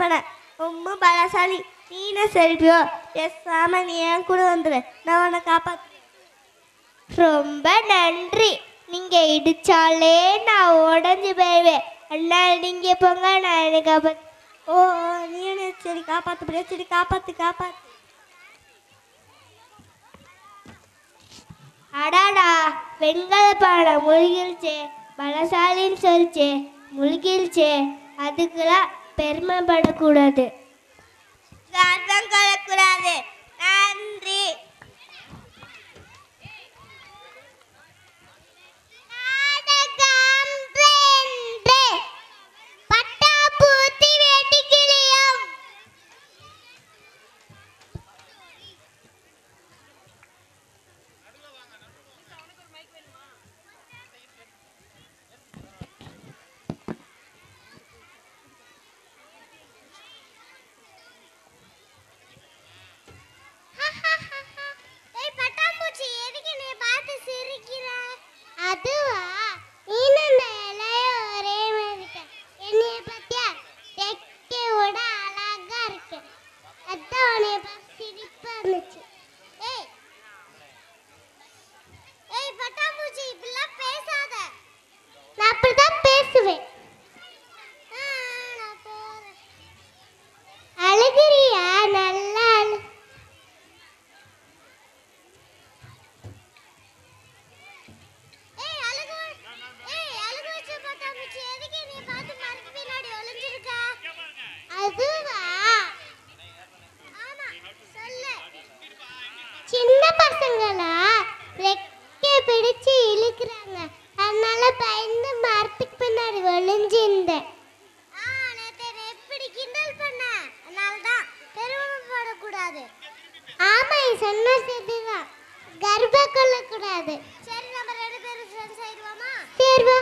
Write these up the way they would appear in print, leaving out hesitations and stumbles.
பண்ண. ரொம்ப பலசாலி. நீ என்ன செல்வியோ பேசாம நீ என் கூட வந்துடு, நான் உன்னை காப்பாத்து. ரொம்ப நன்றி. நீங்க இடிச்சாலே நான் உடஞ்சி போயிடுவேன். அண்ணா நீங்க போங்க, நான் என்னை காப்பாத்து. ஓ நீ என்ன சரி காப்பாத்து, சரி காப்பாத்து காப்பாத்து. அடாடா வெண்கல பானை முழுகிருச்சே, பலசாலின்னு சொல்லிச்சே முழுகிருச்சே, அதுக்கெல்லாம் பெருமைப்படக்கூடாது, கர்வம் கொள்ளக்கூடாது. நன்றி. சின்ன பசங்களா ரெக்கை பிடிச்சு இழுக்கிறாங்க, அதனால பயந்து மரத்துக்கு பின்னாடி ஒளிஞ்சிருந்தேன். எப்படி கிண்டல் பண்ண, அதனாலதான் பெருமைப்படக்கூடாது. ஆமா சொன்ன சரிதான், கர்ப்பம் கொள்ளக்கூடாது. சரி நம்ம 2 பேரும் ஃப்ரெண்ட்ஸ் ஆயிடுவோமா? சரிவா.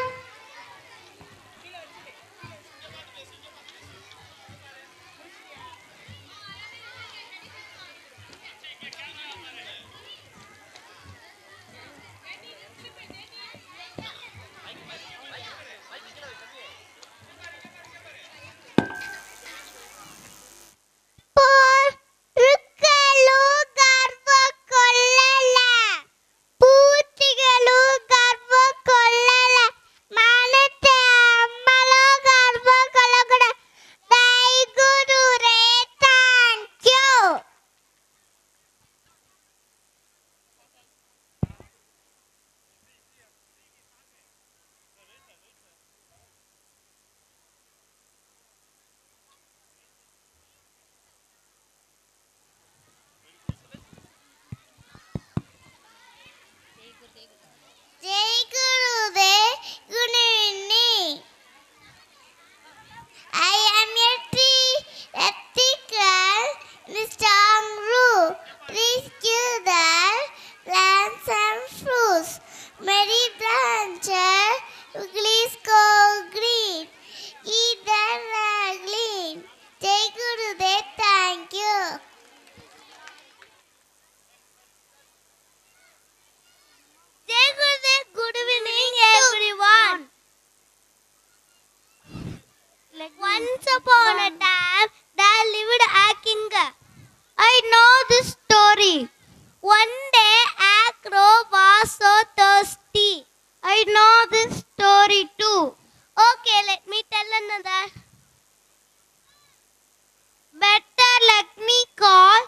Once upon a time, there lived a king. I know this story. One day, a crow was so thirsty. I know this story too. Okay, let me tell another. Better let me call